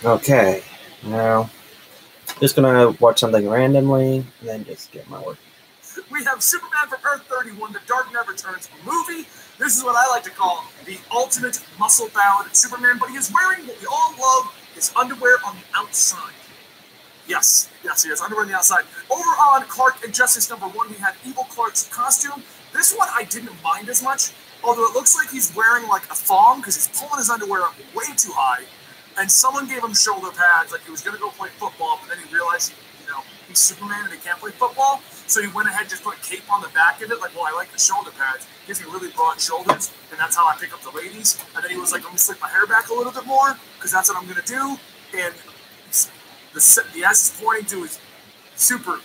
Okay, now just gonna watch something randomly and then just get my work. We have Superman from Earth 31, The Dark Knight Returns movie. This is what I like to call the ultimate muscle-bound Superman, but he is wearing what we all love, his underwear on the outside. Yes, he has underwear on the outside. Over on Clark and Justice number 1, we had Evil Clark's costume. This one I didn't mind as much, although it looks like he's wearing like a thong because he's pulling his underwear up way too high, and someone gave him shoulder pads like he was going to go play football, but then he realized he's Superman and he can't play football, so he went ahead and just put a cape on the back of it, like, well, I like the shoulder pads. It gives me really broad shoulders, and that's how I pick up the ladies. And then he was like, let me slick my hair back a little bit more, because that's what I'm going to do. And the S is pointing to his super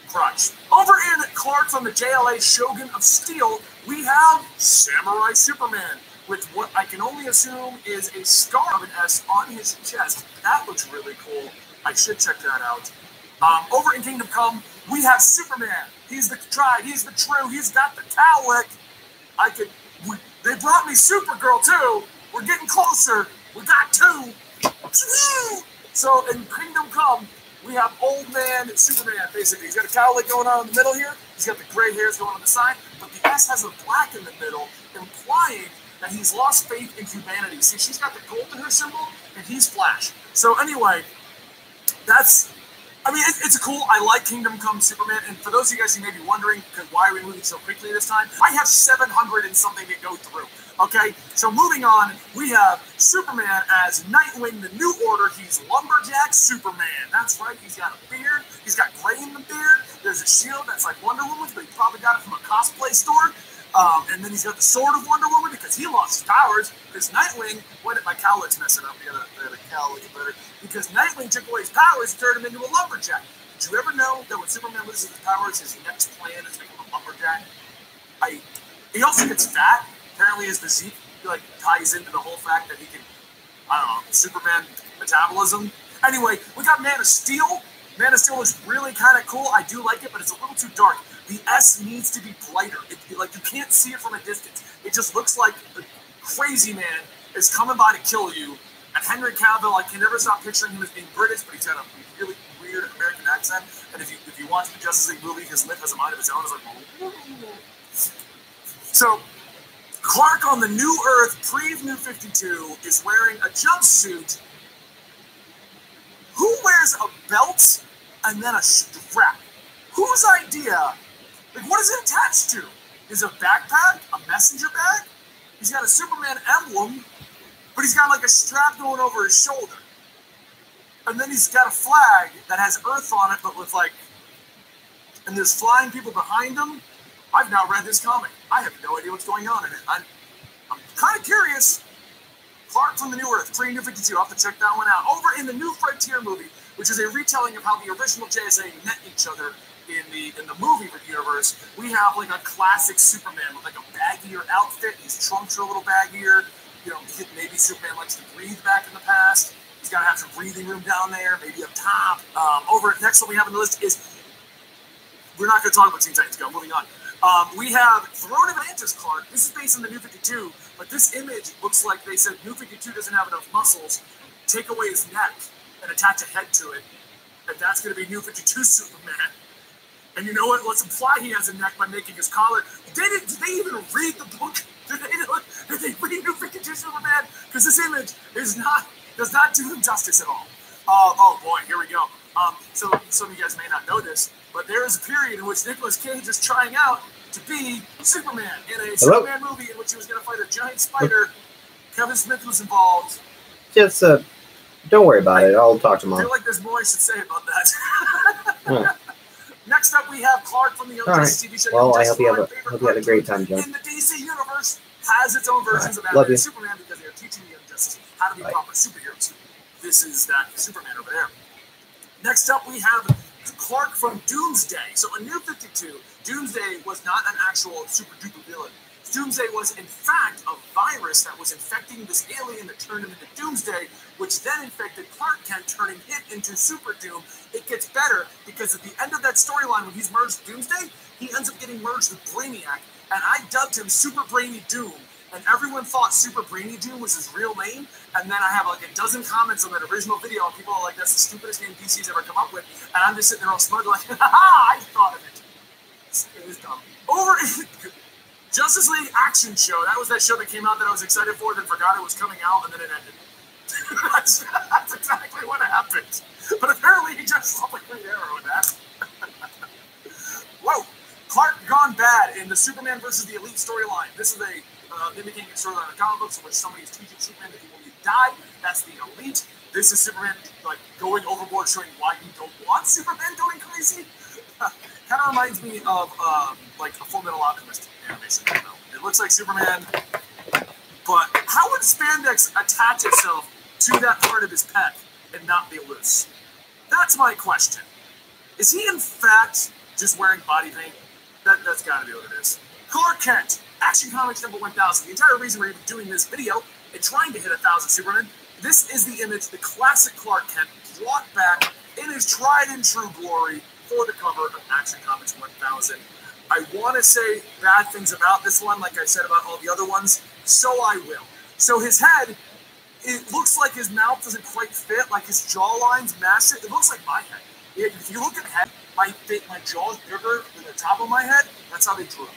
crotch. Over in Clark from the JLA Shogun of Steel, we have Samurai Superman, with what I can only assume is a scar of an S on his chest. That looks really cool. I should check that out. Over in Kingdom Come, we have Superman. He's the tried, he's the true, he's got the cowlick. They brought me Supergirl too. We're getting closer. We got two. So in Kingdom Come, we have old man Superman, basically. He's got a cowlick going on in the middle here. He's got the gray hairs going on the side, but the S has a black in the middle, implying that he's lost faith in humanity. See, she's got the gold in her symbol, and he's Flash. So anyway, it's cool. I like Kingdom Come Superman, and for those of you guys who may be wondering, why are we moving so quickly this time? I have 700 and something to go through. Okay, so moving on, we have Superman as Nightwing, the New Order. He's Lumberjack Superman. That's right, he's got a beard. He's got gray in the beard. There's a shield that's like Wonder Woman's, but he probably got it from a cosplay store. And then he's got the sword of Wonder Woman because he lost his powers. Because Nightwing, my cowlick's messing up? The cowlick better. Because Nightwing took away his powers and turned him into a lumberjack. Did you ever know that when Superman loses his powers, his next plan is to become a lumberjack? He also gets fat. Apparently his physique ties into the whole fact that he can, Superman metabolism. Anyway, we got Man of Steel. Man of Steel is really kind of cool. I do like it, but it's a little too dark. The S needs to be brighter. You can't see it from a distance. It just looks like the crazy man is coming by to kill you. And Henry Cavill, I can never stop picturing him as being British, but he's got a really weird American accent. And if you watch the Justice League movie, his lip has a mind of its own. It's like, so Clark on the New Earth, pre-New 52, is wearing a jumpsuit. Who wears a belt and then a strap? Whose idea? What is it attached to? Is it a backpack? A messenger bag? He's got a Superman emblem, but he's got a strap going over his shoulder. And then he's got a flag that has Earth on it, but with and there's flying people behind him. I've now read this comic. I have no idea what's going on in it. I'm kind of curious. Clark from the New Earth, pre-New 52. I'll have to check that one out. Over in the New Frontier movie, which is a retelling of how the original JSA met each other in the movie universe, we have a classic Superman with a baggier outfit. His trunks are a little baggier. Maybe Superman likes to breathe back in the past. He's got to have some breathing room down there, maybe up top. Next one we have on the list is, we're not going to talk about Teen Titans Go. Moving on. We have Throne of Atlantis Clark. This is based on the New 52, but this image looks like they said New 52 doesn't have enough muscles. Take away his neck and attach a head to it, and that's going to be New 52 Superman. And you know what? Let's imply he has a neck by making his collar. Did they even read the book? Did they read New 52 Superman? Because this image does not do him justice at all. Oh boy, here we go. So some of you guys may not know this, but there is a period in which Nicolas Cage is trying out to be Superman in a Superman movie in which he was going to fight a giant spider. Kevin Smith was involved. Just don't worry about it. I'll talk to Mom. I feel like there's more I should say about that. Next up, we have Clark from the Young Justice TV show. Well, I hope you had a great time, John. In the DC universe, has its own versions of Batman and Superman because they are teaching the Young Justice how to be proper superheroes. This is that Superman over there. Next up, we have Clark from Doomsday. So in New 52, Doomsday was not an actual super duper villain. Doomsday was, in fact, a virus that was infecting this alien that turned him into Doomsday, which then infected Clark Kent, turning him into Super Doom. It gets better because at the end of that storyline, when he's merged with Doomsday, he ends up getting merged with Brainiac, and I dubbed him Super Brainy Doom. and everyone thought Super Brainy Doom was his real name. And then I have like a dozen comments on that original video, and people are like, "That's the stupidest name DC's ever come up with." And I'm just sitting there all smug, like, "Ha ha! I thought of it." It was dumb. Over in Justice League Action Show. That was that show that came out that I was excited for, then forgot it was coming out, and then it ended. that's exactly what happened. But apparently he dressed up like Green Arrow with that. Whoa! Clark Gone Bad in the Superman versus the Elite storyline. This is a mimicking a storyline of comic books in which somebody is teaching Superman that he will die. That's the Elite. This is Superman like going overboard, showing why you don't want Superman going crazy. Kind of reminds me of like a Full Metal Alchemist animation. I don't know. It looks like Superman, but how would spandex attach itself to that part of his pec and not be loose? That's my question. Is he in fact just wearing body paint? That's got to be what it is. Clark Kent, Action Comics number 1000. The entire reason we're even doing this video and trying to hit 1,000 Superman. This is the image, the classic Clark Kent brought back in his tried and true glory for the cover of Action Comics 1000. I want to say bad things about this one, like I said about all the other ones, so I will. So his head, it looks like his mouth doesn't quite fit, like his jawline's massive. It looks like my head. If you look at head, my jaw is bigger than the top of my head. That's how they drew him.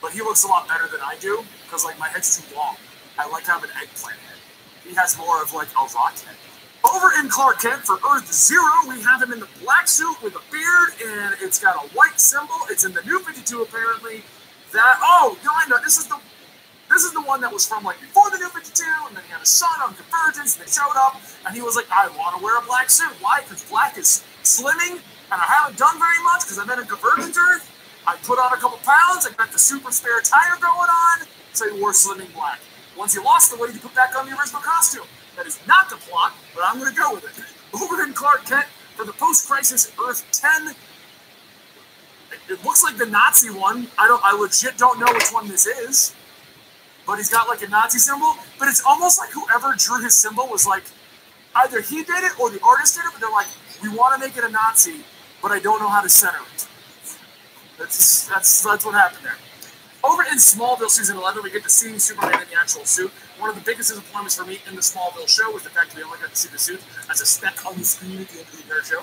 But he looks a lot better than I do, because like my head's too long. I like to have an eggplant head. He has more of like a rock head. Over in Clark Kent for Earth Zero, we have him in the black suit with a beard, and it's got a white symbol. It's in the New 52 apparently. I know this is the one that was from like before the New 52, and then he had a son on Convergence, and they showed up, and he was like, I want to wear a black suit. Why? Because black is slimming, and I haven't done very much because I've been in Convergence Earth. I put on a couple pounds, I got the super spare tire going on, so he wore slimming black. Once he lost the weight, he put back on the original costume. That is not the plot, but I'm going to go with it. Over in Clark Kent for the post-crisis Earth 10. It looks like the Nazi one. I legit don't know which one this is. But he's got like a Nazi symbol. But it's almost like whoever drew his symbol was like, either he did it or the artist did it, but they're like, we want to make it a Nazi, but I don't know how to center it. That's what happened there. Over in Smallville Season 11, we get to see Superman in the actual suit. One of the biggest disappointments for me in the Smallville show was the fact that we only got to see the suit as a speck on the screen at the end of the entire show.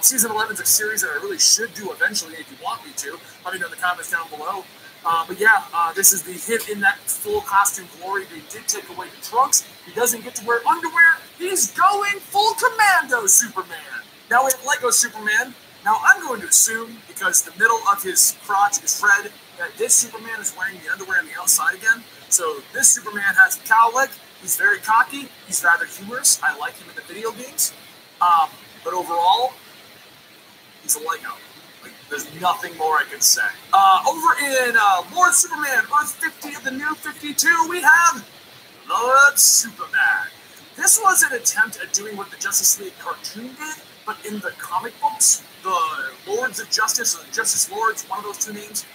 Season 11 is a series that I really should do eventually if you want me to. Let me know in the comments down below. But yeah, this is the hit in that full costume glory. They did take away the trunks. He doesn't get to wear underwear. He's going full commando Superman. Now we have Lego Superman. Now I'm going to assume, because the middle of his crotch is red, that this Superman is wearing the underwear on the outside again. So this Superman has a cowlick. He's very cocky. He's rather humorous. I like him in the video games. But overall, he's a Lego. Like, there's nothing more I can say. Over in Lord Superman, Earth 50 of the New 52, we have Lord Superman. This was an attempt at doing what the Justice League cartoon did, but in the comic books. The Lords of Justice, or the Justice Lords, one of those two names.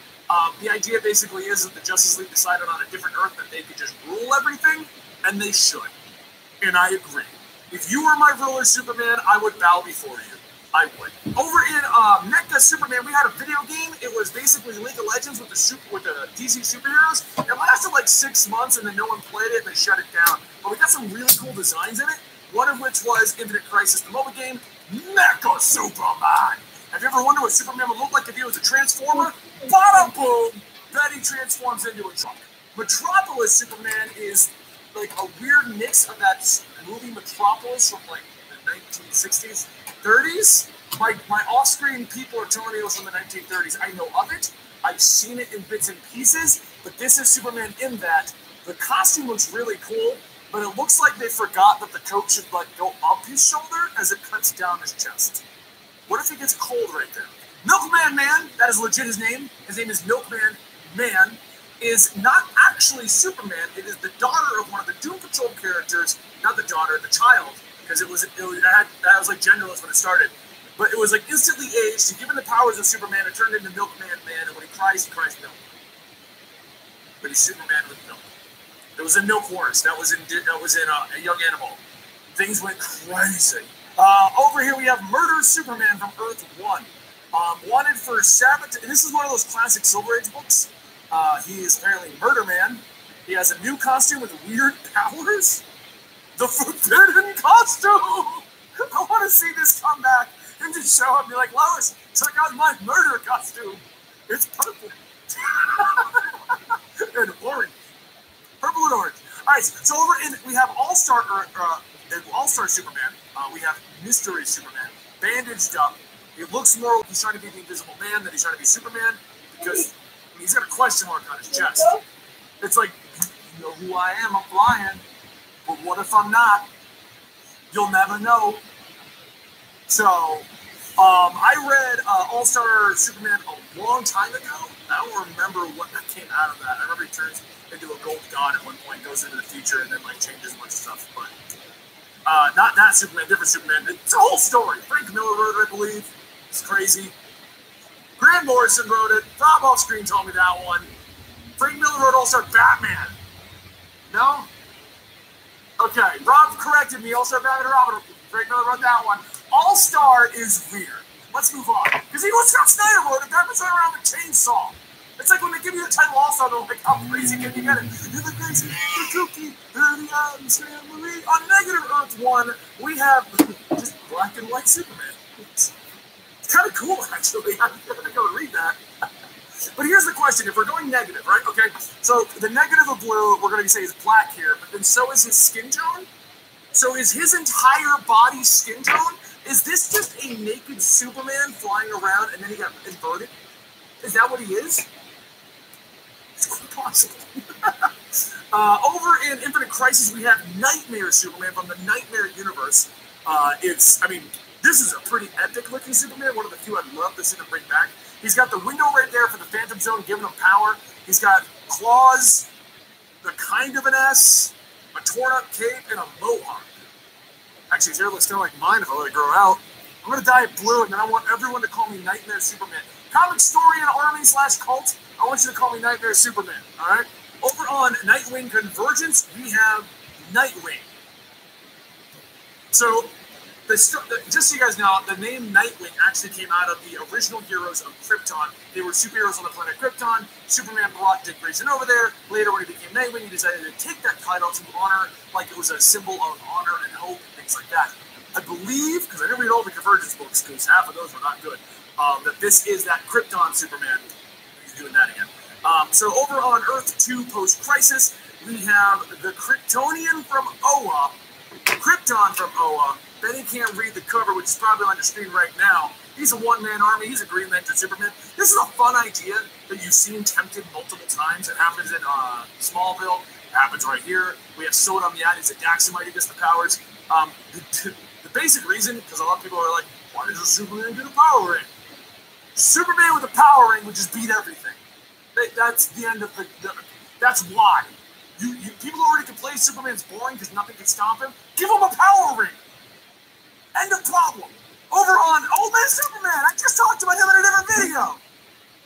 The idea basically is that the Justice League decided on a different Earth that they could just rule everything, and they should. And I agree. If you were my ruler, Superman, I would bow before you. I would. Over in Mecha Superman, we had a video game. It was basically League of Legends with the DC superheroes. It lasted like 6 months, and then no one played it, and they shut it down. But we got some really cool designs in it. One of which was Infinite Crisis, the mobile game, Mecha Superman. Have you ever wondered what Superman would look like if he was a Transformer? Bada boom! Then he transforms into a truck. Metropolis Superman is like a weird mix of that movie Metropolis from like the 1960s, 30s. My off-screen people are telling me it was from the 1930s. I know of it. I've seen it in bits and pieces, but this is Superman in that. The costume looks really cool, but it looks like they forgot that the coat should like go up his shoulder as it cuts down his chest. What if he gets cold right there? Milkman Man, that is legit his name. His name is Milkman Man, is not actually Superman. It is the daughter of one of the Doom Patrol characters, not the daughter, the child, because that was like genderless when it started. But it was like instantly aged. And given the powers of Superman, it turned into Milkman Man, and when he cries milk. But he's Superman with milk. There was a milk horse. That was in a Young Animal. Things went crazy. Over here we have Murder Superman from Earth 1. Wanted for sabotage. This is one of those classic Silver Age books. He is apparently Murder Man, He has a new costume with weird powers. The forbidden costume. I want to see this come back and just show up and be like, Lois, check out my murder costume. It's purple. And orange. Purple and orange. All right, so over in, we have All-Star Superman. We have Mystery Superman, bandaged up. He looks more like he's trying to be the Invisible Man than he's trying to be Superman, because he's got a question mark on his chest. It's like, you know who I am, I'm flying. But what if I'm not? You'll never know. So, I read All-Star Superman a long time ago. I don't remember what came out of that. I remember he turns into a gold god at one point, goes into the future, and then like changes a bunch of stuff. But not that Superman, different Superman. It's a whole story. Frank Miller wrote it, I believe. It's crazy. Grant Morrison wrote it. Rob off screen told me that one. Frank Miller wrote All-Star Batman. No? Okay, Rob corrected me. All-Star Batman, Robin. Frank Miller wrote that one. All-Star is weird. Let's move on. Because even Scott Snyder wrote it, Batman's running around with a chainsaw. It's like when they give you the title All-Star, they're like, how crazy can you get it? You're the crazy, the kooky, the Addams Family. On Negative Earth 1, we have just black and white Superman. It's kind of cool, actually. I'm going to go and read that. But here's the question. If we're going negative, right? Okay, so the negative of blue, we're going to say is black here, but then so is his skin tone. So is his entire body skin tone? Is this just a naked Superman flying around and then he got inverted? Is that what he is? It's quite possible. Over in Infinite Crisis, we have Nightmare Superman from the Nightmare universe. This is a pretty epic-looking Superman, one of the few I'd love to see them bring back. He's got the window right there for the Phantom Zone, giving him power. He's got claws, the kind of an S, a torn-up cape, and a mohawk. Actually, his hair looks kind of like mine if I let it grow out. I'm going to dye it blue, and then I want everyone to call me Nightmare Superman. Comic story and army/cult, I want you to call me Nightmare Superman, all right? Over on Nightwing Convergence, we have Nightwing. So, just so you guys know, the name Nightwing actually came out of the original heroes of Krypton. They were superheroes on the planet Krypton. Superman brought Dick Grayson over there. Later, when he became Nightwing, he decided to take that title to honor, like it was a symbol of honor and hope and things like that. I believe, because I didn't read all the Convergence books, because half of those were not good, that this is that Krypton Superman. He's doing that again. So over on Earth 2 post-crisis, we have the Kryptonian from Oa, Krypton from Oa. Benny can't read the cover, which is probably on your screen right now. He's a one-man army. He's a Green Lantern Superman. This is a fun idea that you've seen tempted multiple times. It happens in Smallville. It happens right here. We have Sod on the Ad. He's a Daxamite who gets the powers. The basic reason, because a lot of people are like, why does a Superman get a power ring? Superman with a power ring would just beat everything. That's the end of the that's why. People who already complain Superman's boring because nothing can stop him, give him a power ring. End of problem. Over on Old Man Superman, I just talked about him in a different video.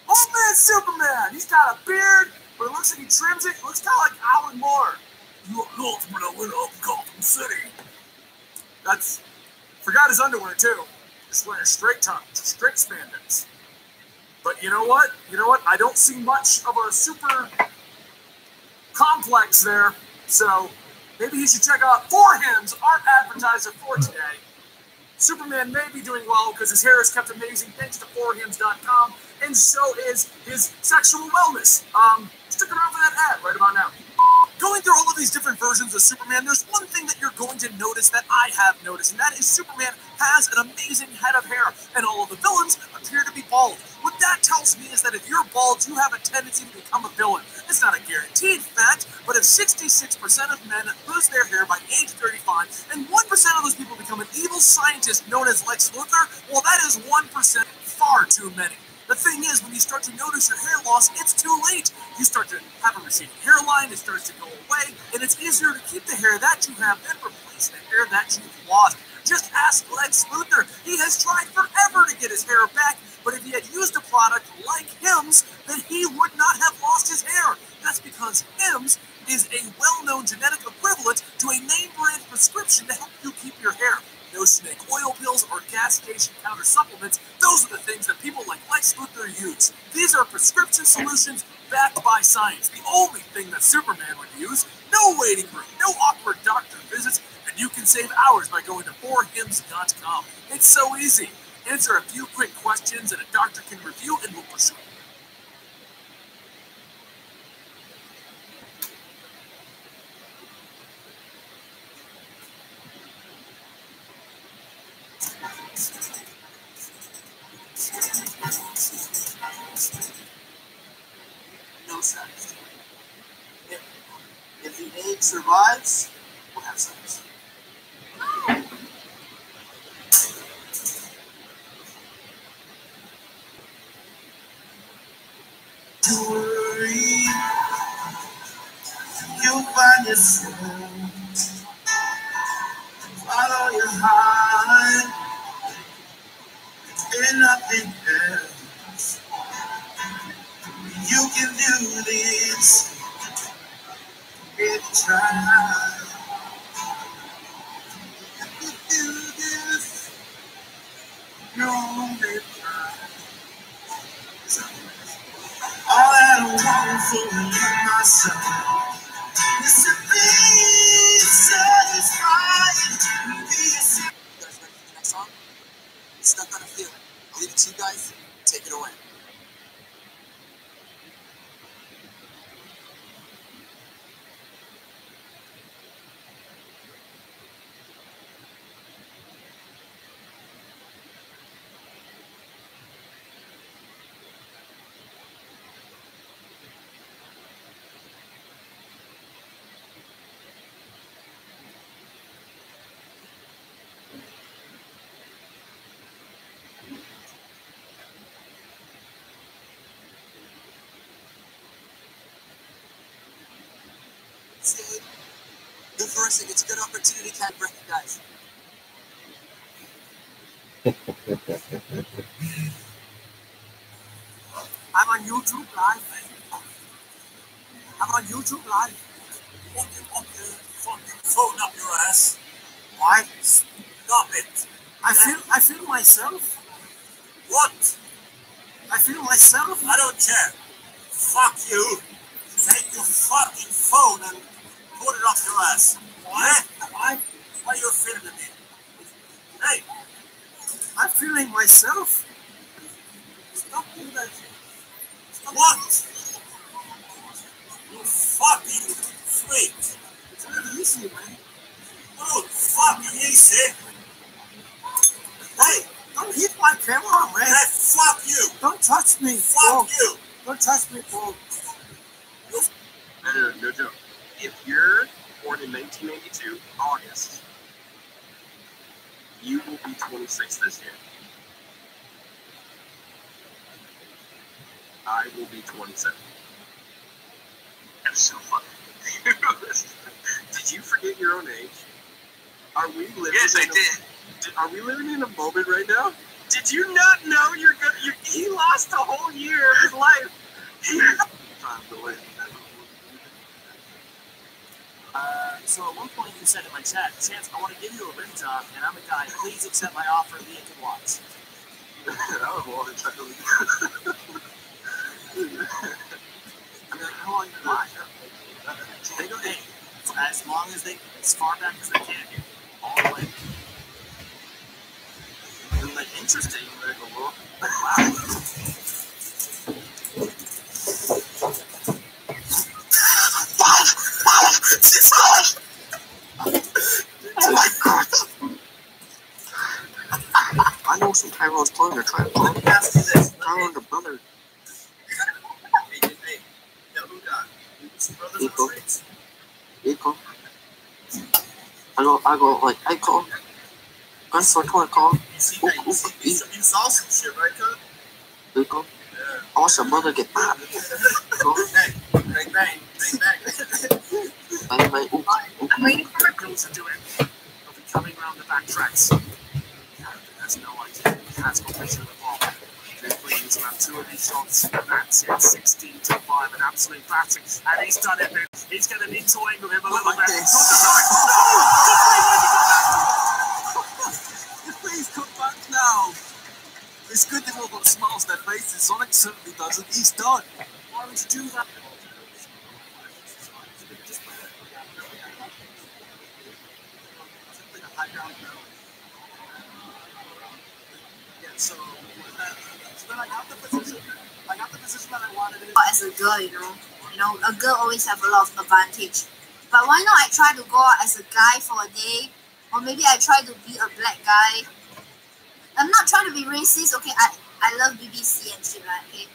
Old Man Superman, he's got a beard, but it looks like he trims it. It looks kind of like Alan Moore. You are the ultimate winner of Gotham City. Forgot his underwear too. Just wearing straight spandex. But you know what? I don't see much of a super complex there. So maybe he should check out For Him's art advertiser for today. Superman may be doing well because his hair is kept amazing thanks to forhims.com, and so is his sexual wellness. Stick around for that ad right about now. Going through all of these different versions of Superman, there's one thing that you're going to notice that I have noticed, and that is Superman has an amazing head of hair, and all of the villains appear to be bald. What that tells me is that if you're bald, you have a tendency to become a villain. It's not a guaranteed fact, but if 66% of men lose their hair by age 35, and 1% of those people become an evil scientist known as Lex Luthor, well, that is 1% far too many. The thing is, when you start to notice your hair loss, it's too late. You start to have a receding hairline, it starts to go away, and it's easier to keep the hair that you have than replace the hair that you've lost. Just ask Lex Luthor. He has tried forever to get his hair back, but if he had used a product like Hims, then he would not have lost his hair. That's because Hims is a well-known genetic equivalent to a name-brand prescription to help you keep your hair. No snake oil pills or gas station counter supplements. Those are the things that people like Lex Luthor use. These are prescription solutions Backed by science, the only thing that Superman would use. No waiting room, no awkward doctor visits, and you can save hours by going to 4hims.com. It's so easy. Answer a few quick questions and a doctor can review and will prescribe. No sex. If the egg survives, we'll have sex. Don't worry, you'll find yourself. Follow your heart and nothing else. You can do this if you try. You can do this, no they try. All that I want for myself is to be satisfied. You guys ready for the next song? Stuck on a Feeling. I'll leave it to you guys. Take it away. Good for us. It's a good opportunity to recognize. I'm on YouTube Live. I'm on YouTube Live. Okay, fucking phone up your ass. Why? Stop it. I feel myself. What? I feel myself. I don't care. Fuck you. Take your fucking phone and put it up your ass. Why? Why are you filming me? Hey, I'm filming myself. Stop doing that. Stop. What? You fucking freak. It's really easy, man. Oh, fucking easy. Hey, don't hit my camera, man. Hey, fuck you. Don't touch me. Fuck you. Don't touch me, bro. No joke. If you're born in 1992, August, you will be 26 this year. I will be 27. That's so funny. Did you forget your own age? Are we living? Yes, I did. Are we living in a moment right now? Did you not know he lost a whole year of his life? So at one point you said in my chat, Chance, I want to give you a rim job, and I'm a guy. Please accept my offer. Leah can watch. I would want to try to leave. I mean, how long you lie? They go, hey, as long as as far back as they can, all the way. And like interesting, wow. Oh my god! I know some Tyrone's clone. They're trying to clone me. Tyrone, the brother. Hey, who got? Eco. I go, Gunstar toy call. You saw some shit, right, cuz? Eco. I watched your brother get popped. Hey, bang, bang, bang, bang. Bang, bang, I'm waiting for my girls to do it. They'll be coming around the back tracks. Has no idea. He has possession of the ball. They're playing around 2 of these shots. That's it. 16-5, an absolute batting. And he's done it. He's going to be toying with him a little bit. Please come back now. It's good they've all got smiles on their faces. Sonic certainly doesn't. He's done. Why would you do that? Yeah, so then I got the position. I got the position that I wanted. As a girl, you know, a girl always have a lot of advantage. But why not I try to go out as a guy for a day, or maybe I try to be a black guy. I'm not trying to be racist. Okay, I love BBC and shit, right?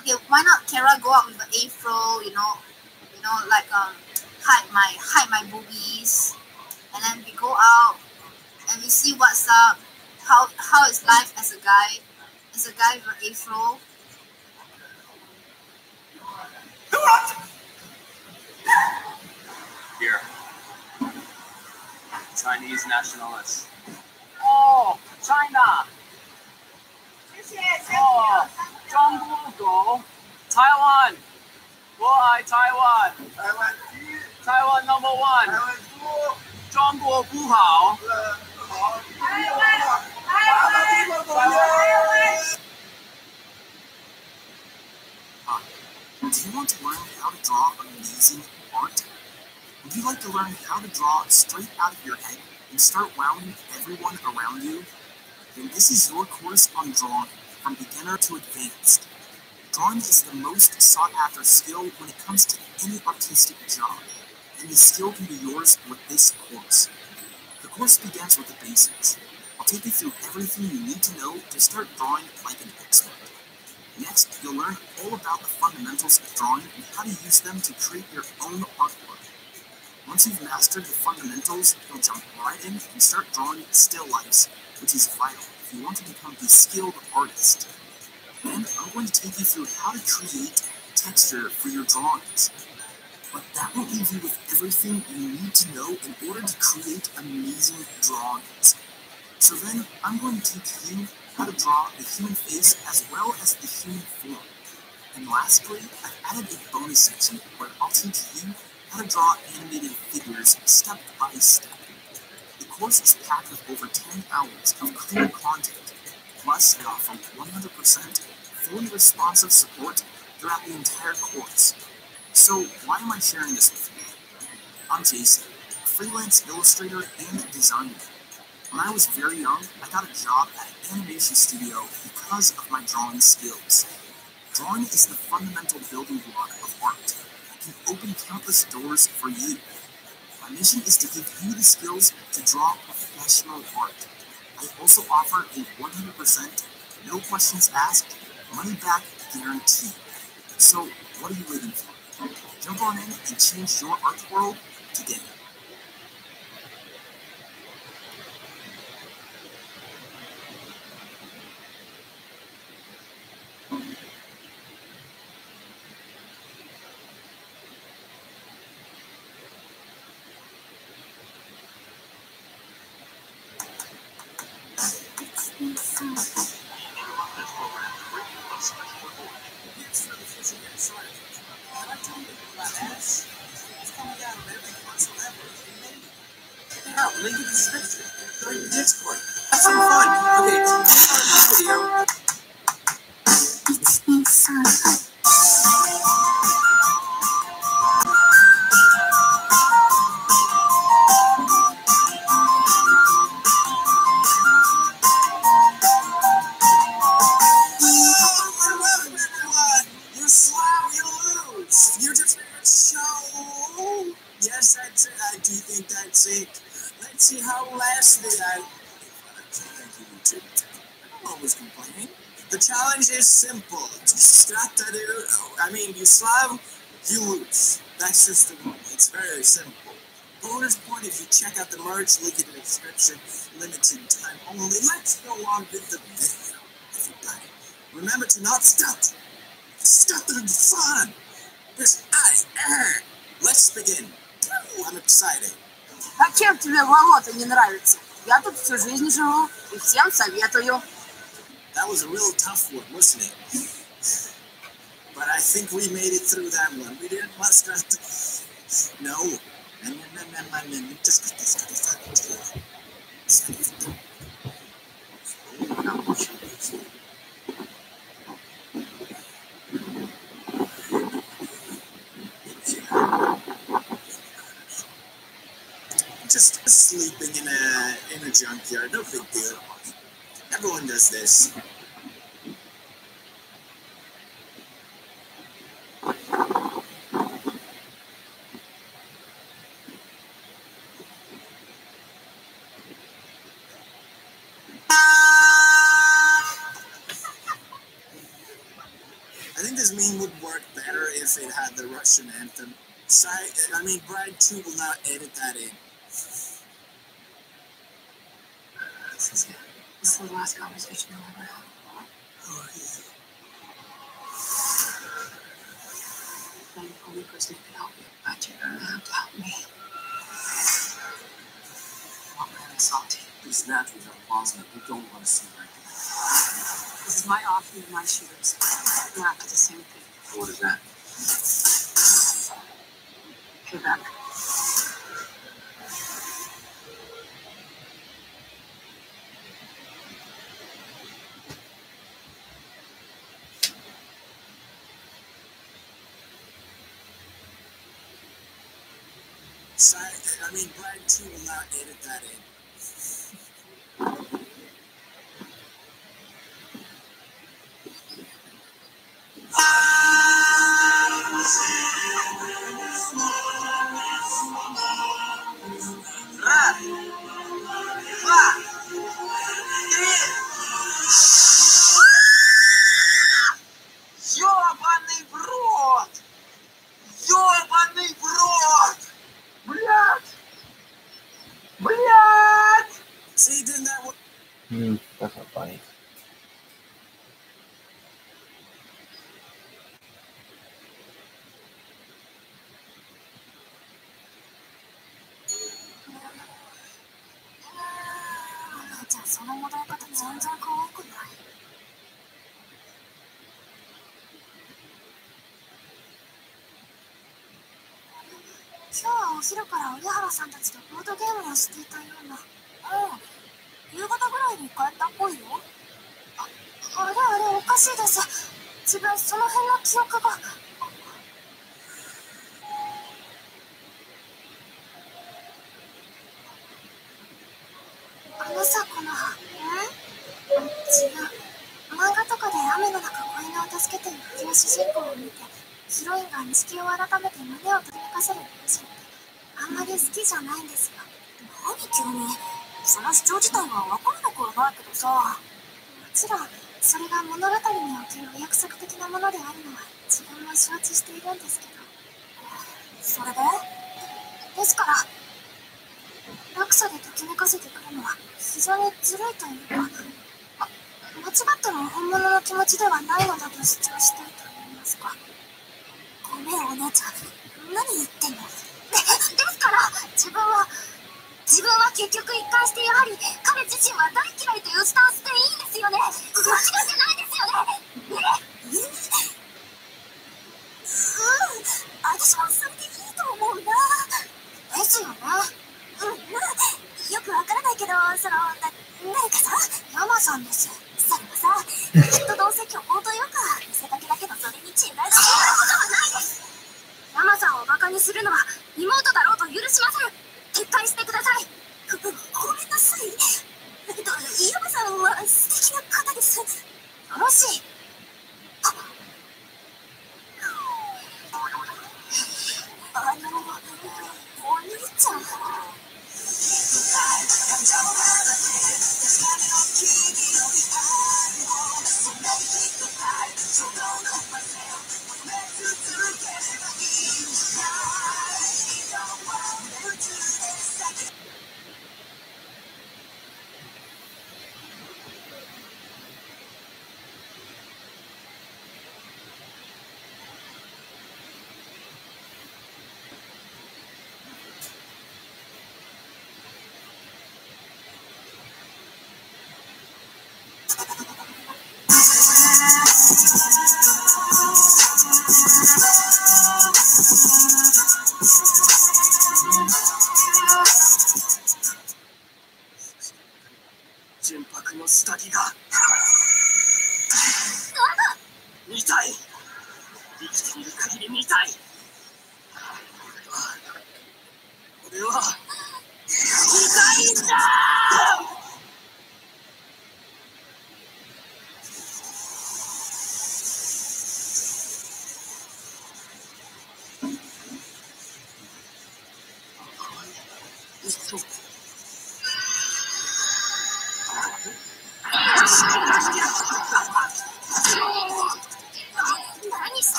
Okay, why not Kara go out with an afro, you know, like hide my boobies, and then we go out and we see what's up. How is life as a guy with an afro? Here. Chinese nationalists. Oh, China. Oh, 中国狗 Taiwan. 我爱 Taiwan. Taiwan number one. 中国不好. Do you want to learn how to draw amazing art? Would you like to learn how to draw straight out of your head and start wowing everyone around you? Then this is your course on drawing, from beginner to advanced. Drawing is the most sought-after skill when it comes to any artistic job, and the skill can be yours with this course. The course begins with the basics. I'll take you through everything you need to know to start drawing like an expert. Next, you'll learn all about the fundamentals of drawing and how to use them to create your own artwork. Once you've mastered the fundamentals, you'll jump right in and start drawing still lifes, which is vital if you want to become a skilled artist. Then, I'm going to take you through how to create texture for your drawings. But that won't leave you with everything you need to know in order to create amazing drawings. So then, I'm going to teach you how to draw the human face as well as the human form. And lastly, I've added a bonus section where I'll teach you how to draw animated figures step by step. The course is packed with over 10 hours of clear content, plus you offer 100% fully responsive support throughout the entire course. So why am I sharing this with you? I'm Jason, a freelance illustrator and designer. When I was very young, I got a job at an animation studio because of my drawing skills. Drawing is the fundamental building block of art. It can open countless doors for you. My mission is to give you the skills to draw professional art. I also offer a 100%, no questions asked, money back guarantee. So, what are you waiting for? Jump on in and change your art world today. Link in the description. Join the Discord. Have some fun. Okay, let's start this video. It's me, son. You slap, you lose. You just show. Yes, that's it. I do think that's it. Let's see how lastly I'm always complaining. The challenge is simple. You slap, you lose. That's just the rule. It's very simple. Bonus point if you check out the merch, link in the description. Limited time only. Let's go on with the video, everybody. Remember to not stop. Stop the fun. Let's begin. I'm excited. А чем тебе болото не нравится? Я тут всю жизнь живу и всем советую. That was a real tough one, wasn't it? But I think we made it through that one. We didn't must not. No. junkyard, no big deal. Everyone does this. I think this meme would work better if it had the Russian anthem. Brad 2 will not edit that in. This is it. This is the last conversation I'll ever have. Oh, yeah. I'm the only person who can help you, but you're gonna have to help me. I'm really salty. These naturals are plausible. We don't want to see right now. This is my offering of my shooters. You're after the same thing. What is that? Payback. Brad 2 will not edit that in. Ёбаный в рот! Ёбаный в рот! Блядь! Блядь! See, didn't that work? That's not funny.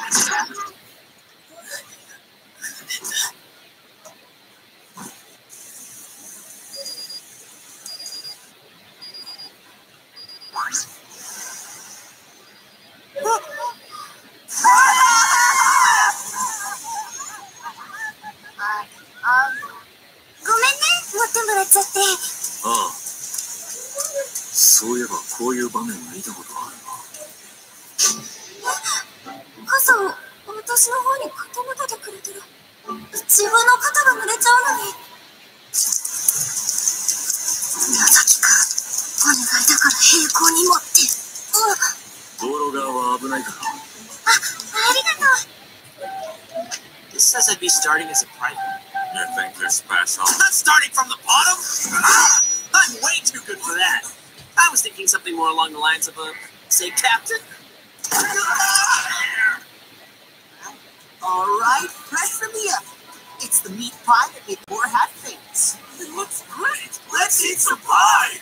ごめんね、持ってもらっちゃって。ああ、そういえばこういう場面見たことあるな。傘を私の方に傾けてくれてる。自分の肩が濡れちゃうのに。宮崎くん、お願いだから平行に持って。道路側は危ないから。ありがとう。This says I'd be starting as a private. You think you're special? Not starting from the bottom? I'm way too good for that. I was thinking something more along the lines of a, say, captain. All right, press the meat up. It's the meat pie that made Boar Hat famous. It looks great. Let's eat some pie.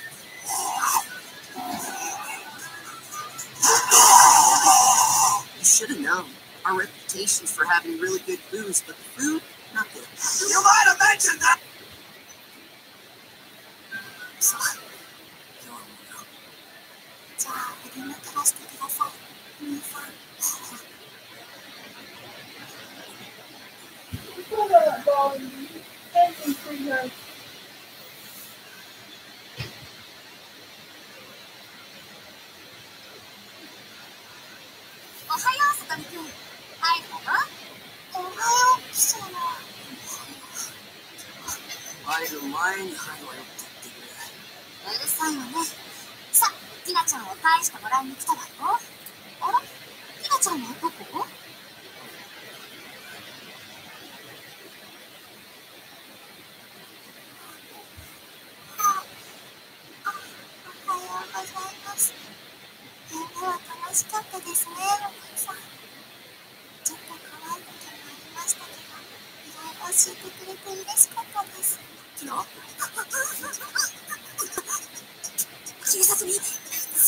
You should have known. Our reputation's for having really good booze, but the food, not good. You might have mentioned that. そう。今日もよ。じゃあ、振り向からしてください。兄さん。おはよう、さとみくん。入るわよ。おはよう、貴様。入る前に入るわよって言ってくれ。うるさいわね。さあ、ティナちゃんを返してもらいに来たわよ。あら、ティナちゃんはどこ？おはようございます。みんなは楽しかったですね、ロマンさん。ちょっと怖いこともありましたけど、いろいろ教えてくれて嬉しかったです。ティナ？警察に通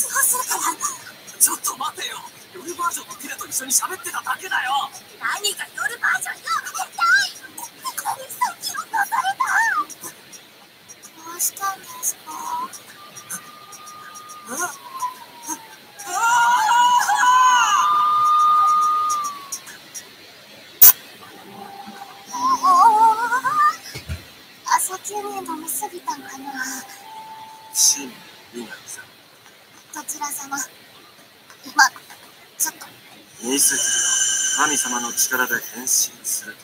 報するから。ちょっと待てよ。夜バージョンのティナと一緒に喋ってただけだよ。何が夜バージョンよ。痛い。さっきも刺された。どうしたんですか？朝急に飲みすぎたんかな。シン・リナさん。どちら様。ちょっと。見せてよ。神様の力で変身すると。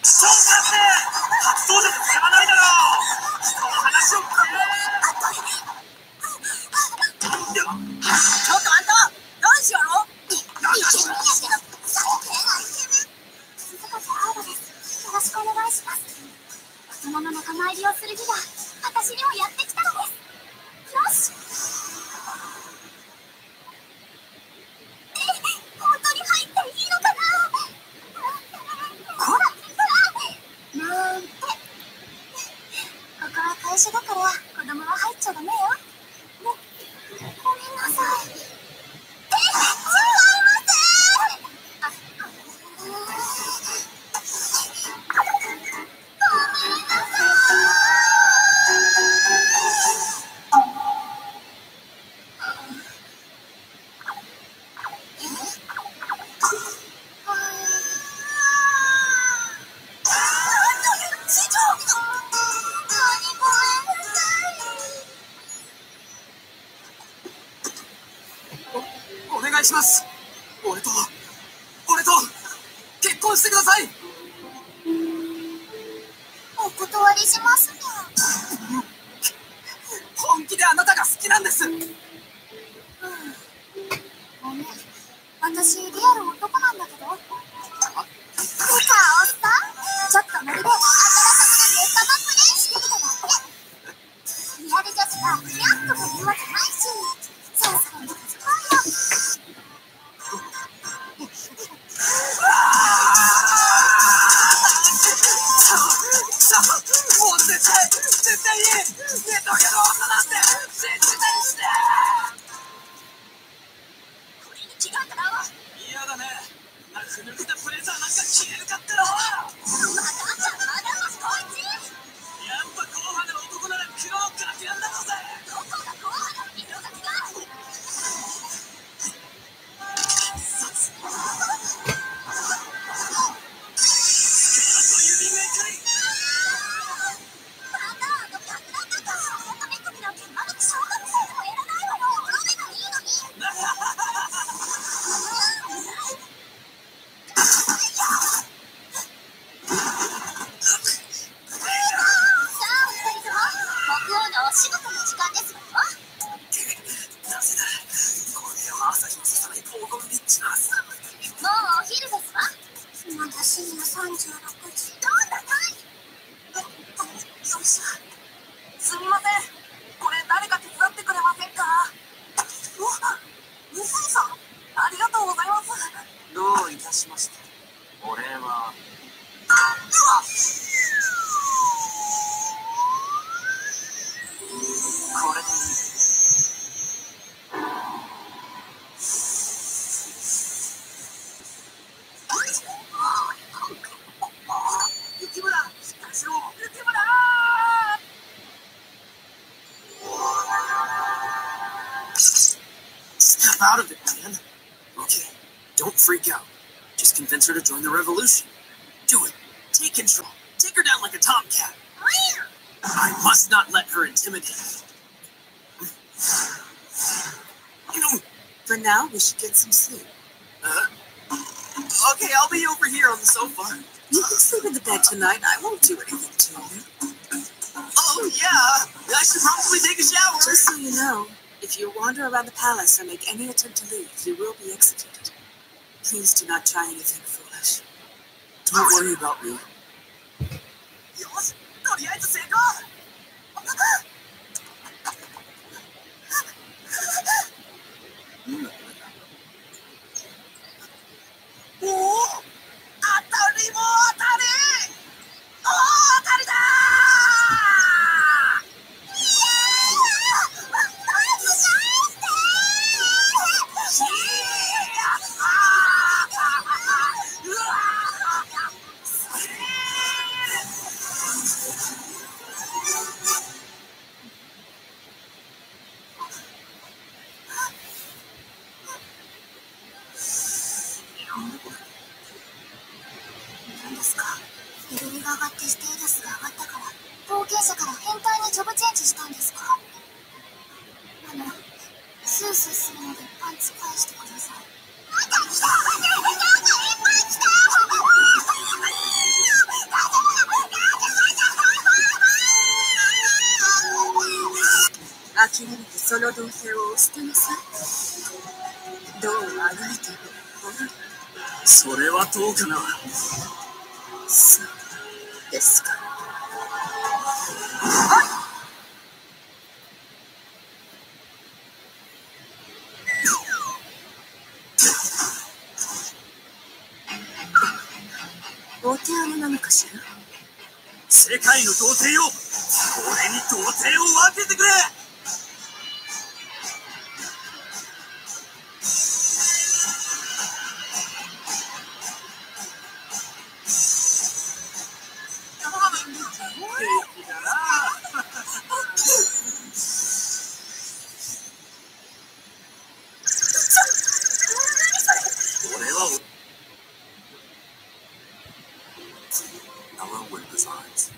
そうだって。初登場で言わないだろう。人の話を聞け。ちょっとあんた何しようの？イケメンやけど、最低なイケメン。鈴子ハードです。よろしくお願いします。大人の仲間入りをする日が私にもやってきたのです。よし。本当に入っていいのかな。ほら、なんて。ここは会社だから子供は入っちゃダメよ。ごめんなさい。違います。お願いします。俺と結婚してください。お断りしますね。本気であなたが好きなんです。ごめん。私リアル男なんだけど。てか、おっさん、ちょっとノリであからさまなネットがプレイしてみただけ。リアル女子はニャッとか言うわけないし、センスがいいと使うよ。もう絶対いい。ネットゲの女なんて間ですわ。なぜだ、これは朝日のささないポーゴンビッチの朝。もうお昼ですわ。まだ深夜36時。どうだかい？よいしょ。すみません。これ誰か手伝ってくれませんか？うわ、みずみさん、ありがとうございます。どういたしまして。お礼は。うわ！これでいい。雪村、しっかりしろ。雪村！Snap out of it, man. Okay, don't freak out. Just convince her to join the revolution. Do it. Take control. Take her down like a tomcat. I must not let her intimidate. For now, we should get some sleep. Okay, I'll be over here on the sofa. You can sleep in the bed tonight. I won't do anything to you. Oh, yeah. I should probably take a shower. Just so you know, if you wander around the palace or make any attempt to leave, you will be executed. Please do not try anything foolish. Don't worry about me. Yosh, とりあえず成功! Hello, wind designs.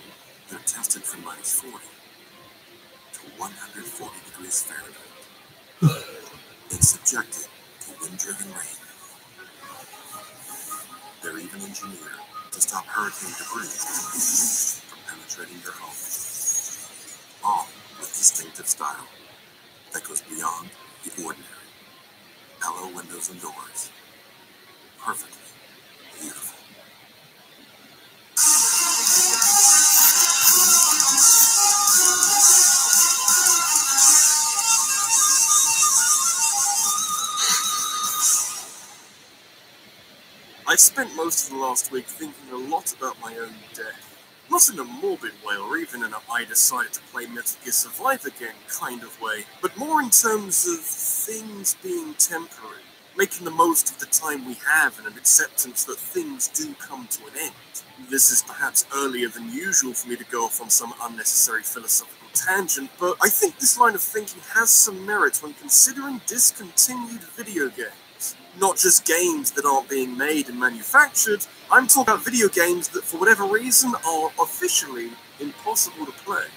They're tested from -40 to 140 degrees Fahrenheit. It's subjected to wind-driven rain. They're even engineered to stop hurricane debris from penetrating your home. All with distinctive style that goes beyond the ordinary. Hello, windows and doors. Perfectly beautiful. I've spent most of the last week thinking a lot about my own death. Not in a morbid way or even in a I decided to play Metal Gear Survive again kind of way, but more in terms of things being temporary, making the most of the time we have and an acceptance that things do come to an end. This is perhaps earlier than usual for me to go off on some unnecessary philosophical tangent, but I think this line of thinking has some merit when considering discontinued video games. Not just games that aren't being made and manufactured, I'm talking about video games that for whatever reason are officially impossible to play.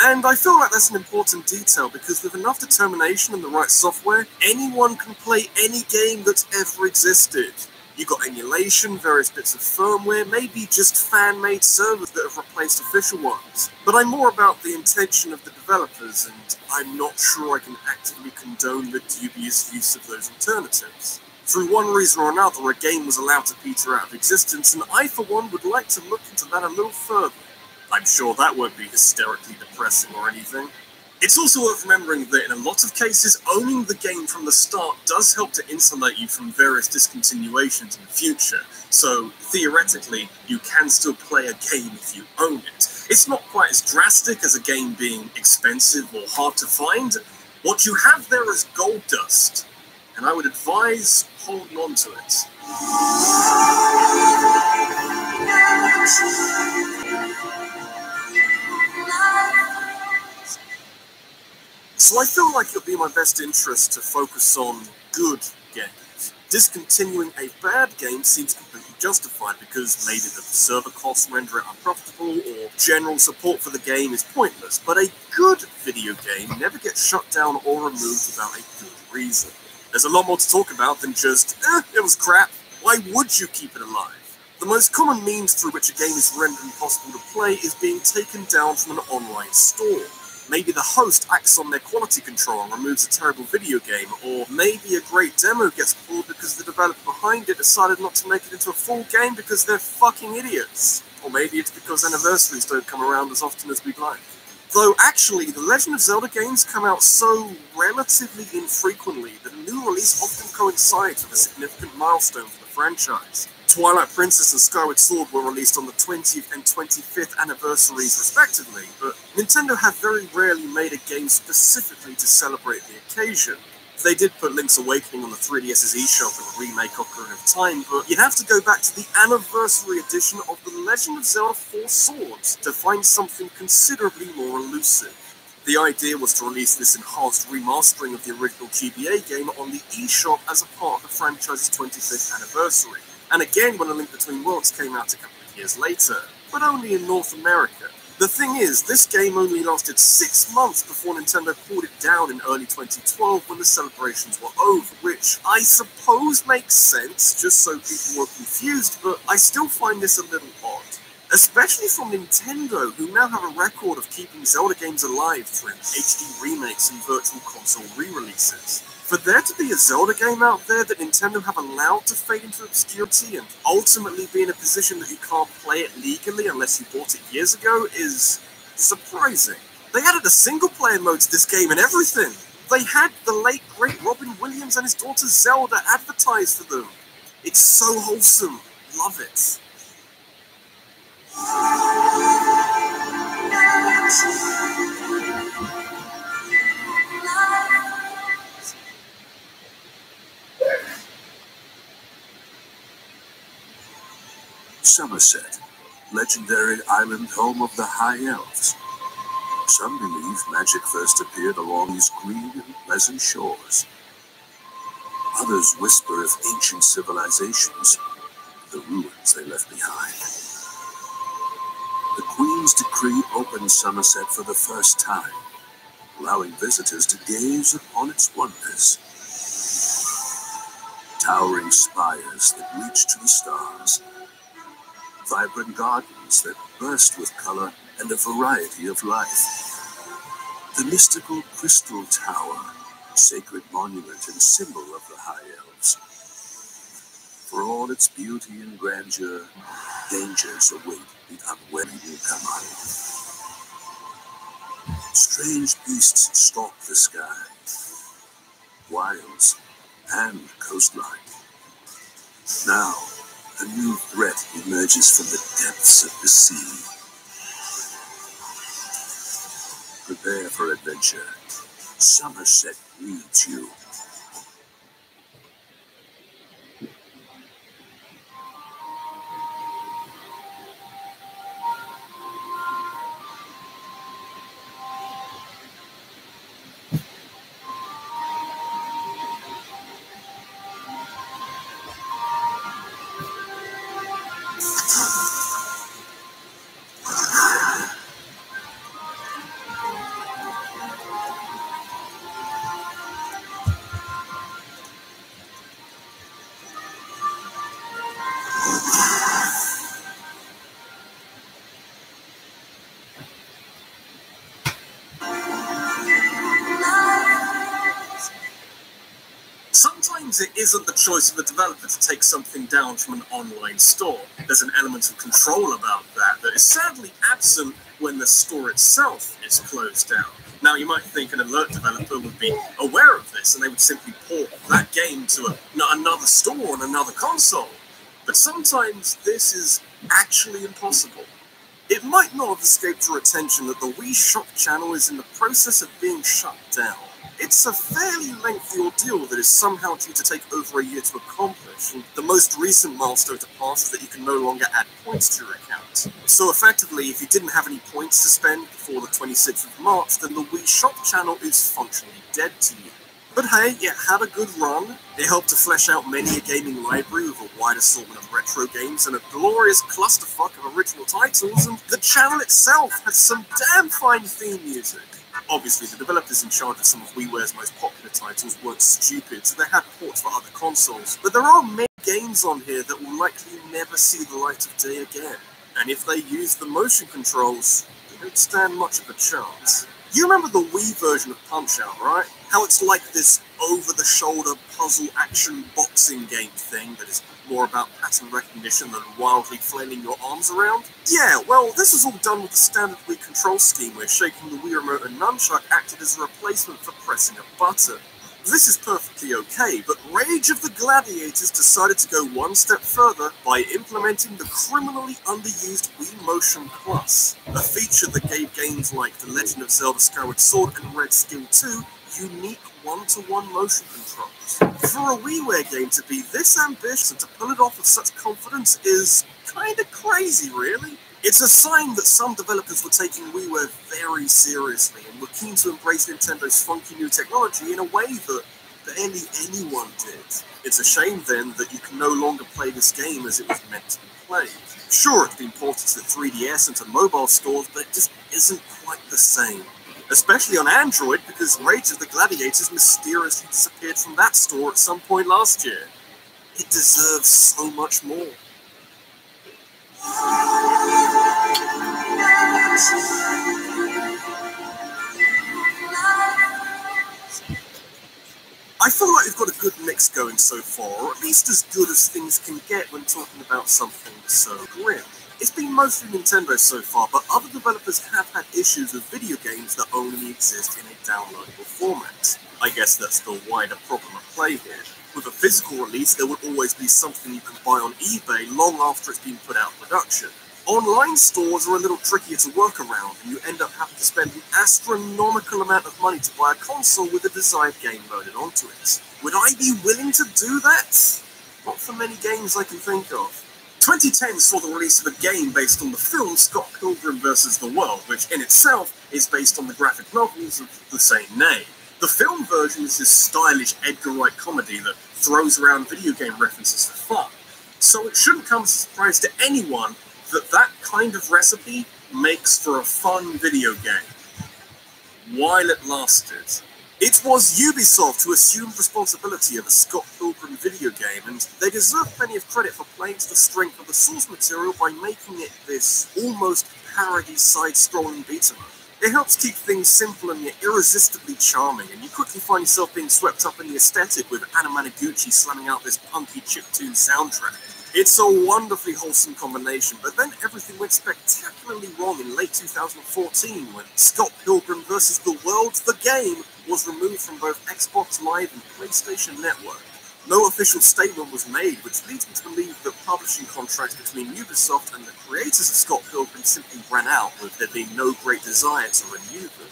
And I feel like that's an important detail because with enough determination and the right software, anyone can play any game that's ever existed. You got emulation, various bits of firmware, maybe just fan-made servers that have replaced official ones. But I'm more about the intention of the developers, and I'm not sure I can actively condone the dubious use of those alternatives. Through one reason or another, a game was allowed to peter out of existence, and I, for one, would like to look into that a little further. I'm sure that won't be hysterically depressing or anything. It's also worth remembering that in a lot of cases, owning the game from the start does help to insulate you from various discontinuations in the future, so theoretically, you can still play a game if you own it. It's not quite as drastic as a game being expensive or hard to find. What you have there is gold dust, and I would advise holding on to it. So I feel like it'll be in my best interest to focus on good games. Discontinuing a bad game seems completely justified because maybe the server costs render it unprofitable or general support for the game is pointless, but a good video game never gets shut down or removed without a good reason. There's a lot more to talk about than just, it was crap. Why would you keep it alive? The most common means through which a game is rendered impossible to play is being taken down from an online store. Maybe the host acts on their quality control and removes a terrible video game, or maybe a great demo gets pulled because the developer behind it decided not to make it into a full game because they're fucking idiots. Or maybe it's because anniversaries don't come around as often as we'd like. Though actually, the Legend of Zelda games come out so relatively infrequently that a new release often coincides with a significant milestone for the franchise. Twilight Princess and Skyward Sword were released on the 20th and 25th anniversaries respectively, but Nintendo have very rarely made a game specifically to celebrate the occasion. They did put Link's Awakening on the 3DS's eShop and remake Ocarina of Time, but you'd have to go back to the anniversary edition of The Legend of Zelda 4 Swords to find something considerably more elusive. The idea was to release this enhanced remastering of the original GBA game on the eShop as a part of the franchise's 25th anniversary. And again when A Link Between Worlds came out a couple of years later, but only in North America. The thing is, this game only lasted 6 months before Nintendo pulled it down in early 2012 when the celebrations were over, which I suppose makes sense, just so people were confused, but I still find this a little odd. Especially from Nintendo, who now have a record of keeping Zelda games alive through HD remakes and virtual console re-releases. For there to be a Zelda game out there that Nintendo have allowed to fade into obscurity and ultimately be in a position that you can't play it legally unless you bought it years ago is surprising. They added a single-player mode to this game and everything. They had the late great Robin Williams and his daughter Zelda advertised for them. It's so wholesome. Love it. Somerset, legendary island home of the High Elves. Some believe magic first appeared along these green and pleasant shores. Others whisper of ancient civilizations, the ruins they left behind. The Queen's decree opened Somerset for the first time, allowing visitors to gaze upon its wonders. Towering spires that reach to the stars, vibrant gardens that burst with color and a variety of life. The mystical Crystal Tower, sacred monument and symbol of the High Elves. For all its beauty and grandeur, dangers await the unwary newcomer. Strange beasts stalk the sky, wilds and coastline. Now, a new threat emerges from the depths of the sea. Prepare for adventure. Somerset needs you. Sometimes it isn't the choice of the developer to take something down from an online store. There's an element of control about that is sadly absent when the store itself is closed down. Now, you might think an alert developer would be aware of this and they would simply port that game to another store on another console. But sometimes this is actually impossible. It might not have escaped your attention that the Wii Shop channel is in the process of being shut down. It's a fairly lengthy ordeal that is somehow due to take over a year to accomplish, and the most recent milestone to pass is that you can no longer add points to your account. So effectively, if you didn't have any points to spend before the 26th of March, then the Wii Shop channel is functionally dead to you. But hey, it had a good run. It helped to flesh out many a gaming library with a wide assortment of retro games and a glorious clusterfuck of original titles, and the channel itself had some damn fine theme music. Obviously, the developers in charge of some of WiiWare's most popular titles weren't stupid, so they had ports for other consoles. But there are many games on here that will likely never see the light of day again. And if they use the motion controls, they don't stand much of a chance. You remember the Wii version of Punch-Out, right? How it's like this over-the-shoulder puzzle action boxing game thing that is more about pattern recognition than wildly flailing your arms around? Yeah, well, this was all done with the standard Wii control scheme where shaking the Wii remote and nunchuck acted as a replacement for pressing a button. This is perfectly okay, but Rage of the Gladiators decided to go one step further by implementing the criminally underused Wii Motion Plus, a feature that gave games like The Legend of Zelda Skyward Sword and Red Skill 2 unique one-to-one motion controls. For a WiiWare game to be this ambitious and to pull it off with such confidence is kinda crazy, really. It's a sign that some developers were taking WiiWare very seriously and were keen to embrace Nintendo's funky new technology in a way that barely anyone did. It's a shame then that you can no longer play this game as it was meant to be played. Sure, it's been ported to the 3DS and to mobile stores, but it just isn't quite the same. Especially on Android, because Rage of the Gladiators mysteriously disappeared from that store at some point last year. It deserves so much more. I feel like we've got a good mix going so far, or at least as good as things can get when talking about something so grim. It's been mostly Nintendo so far, but other developers have had issues with video games that only exist in a downloadable format. I guess that's the wider problem at play here. With a physical release, there will always be something you can buy on eBay long after it's been put out of production. Online stores are a little trickier to work around, and you end up having to spend an astronomical amount of money to buy a console with a desired game loaded onto it. Would I be willing to do that? Not for many games I can think of. 2010 saw the release of a game based on the film Scott Pilgrim vs. the World, which in itself is based on the graphic novels of the same name. The film version is this stylish Edgar Wright comedy that throws around video game references for fun. So it shouldn't come as a surprise to anyone that that kind of recipe makes for a fun video game. While it lasted. It was Ubisoft who assumed responsibility of a Scott Pilgrim video game, and they deserve plenty of credit for playing to the strength of the source material by making it this almost parody side-scrolling beat-em-up. It helps keep things simple and yet irresistibly charming, and you quickly find yourself being swept up in the aesthetic with Anna Managuchi slamming out this punky chiptune soundtrack. It's a wonderfully wholesome combination, but then everything went spectacularly wrong in late 2014 when Scott Pilgrim vs. the World, the game, was removed from both Xbox Live and PlayStation Network. No official statement was made, which leads me to believe that publishing contracts between Ubisoft and the creators of Scott Pilgrim simply ran out, with there being no great desire to renew them.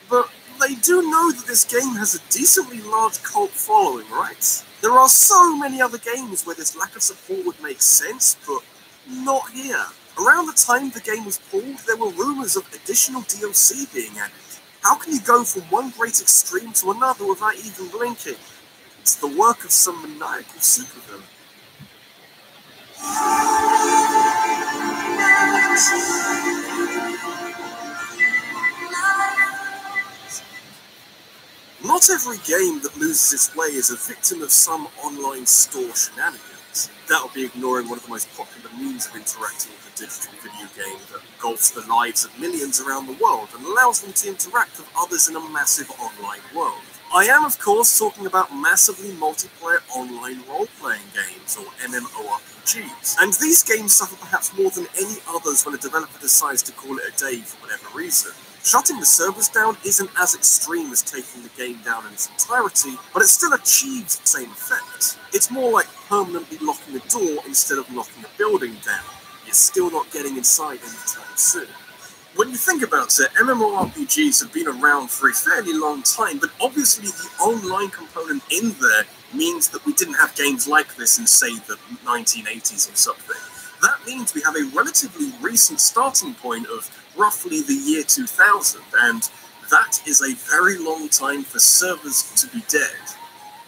But they do know that this game has a decently large cult following, right? There are so many other games where this lack of support would make sense, but not here. Around the time the game was pulled, there were rumours of additional DLC being added. How can you go from one great extreme to another without even blinking? It's the work of some maniacal supervillain. Not every game that loses its way is a victim of some online store shenanigans. That would be ignoring one of the most popular means of interacting with a digital video game that engulfs the lives of millions around the world and allows them to interact with others in a massive online world. I am, of course, talking about massively multiplayer online role-playing games, or MMORPGs. And these games suffer perhaps more than any others when a developer decides to call it a day for whatever reason. Shutting the servers down isn't as extreme as taking the game down in its entirety, but it still achieves the same effect. It's more like permanently locking a door instead of knocking a building down. You're still not getting inside anytime soon. When you think about it, MMORPGs have been around for a fairly long time, but obviously the online component in there means that we didn't have games like this in, say, the 1980s or something. That means we have a relatively recent starting point of roughly the year 2000, and that is a very long time for servers to be dead.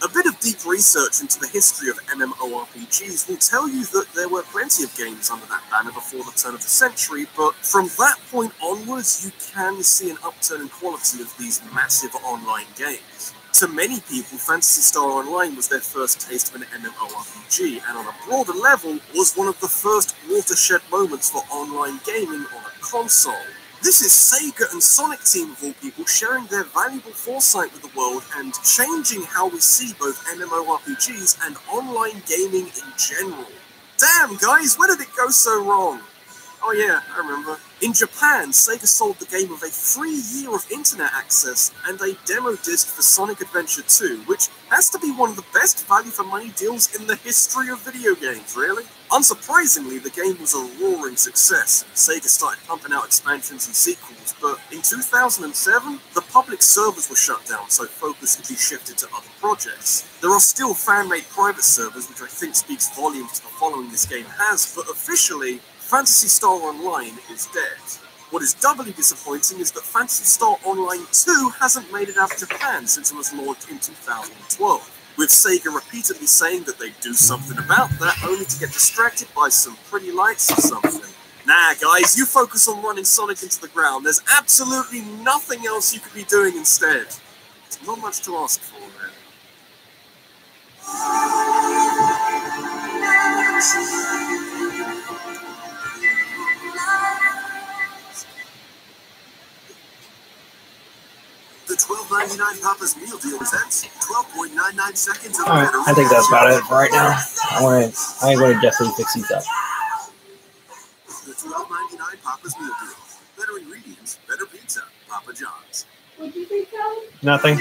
A bit of deep research into the history of MMORPGs will tell you that there were plenty of games under that banner before the turn of the century, but from that point onwards, you can see an upturn in quality of these massive online games. To many people, Phantasy Star Online was their first taste of an MMORPG, and on a broader level, was one of the first watershed moments for online gaming on a console. This is Sega and Sonic Team, of all people, sharing their valuable foresight with the world and changing how we see both MMORPGs and online gaming in general. Damn, guys, where did it go so wrong? Oh yeah, I remember. In Japan, Sega sold the game with a free year of internet access and a demo disc for Sonic Adventure 2, which has to be one of the best value-for-money deals in the history of video games, really. Unsurprisingly, the game was a roaring success. Sega started pumping out expansions and sequels, but in 2007, the public servers were shut down, so focus could be shifted to other projects. There are still fan-made private servers, which I think speaks volumes to the following this game has, but officially, Phantasy Star Online is dead. What is doubly disappointing is that Phantasy Star Online 2 hasn't made it out of Japan since it was launched in 2012, with Sega repeatedly saying that they'd do something about that, only to get distracted by some pretty lights or something. Nah, guys, you focus on running Sonic into the ground. There's absolutely nothing else you could be doing instead. It's not much to ask for, really. The $12.99 Papa's Meal Deal presents 12.99 seconds of Alright, I think that's about it for right now. I ain't going to definitely fix these up. The $12.99 Papa's Meal Deal. Better ingredients, better pizza. Papa John's. Nothing.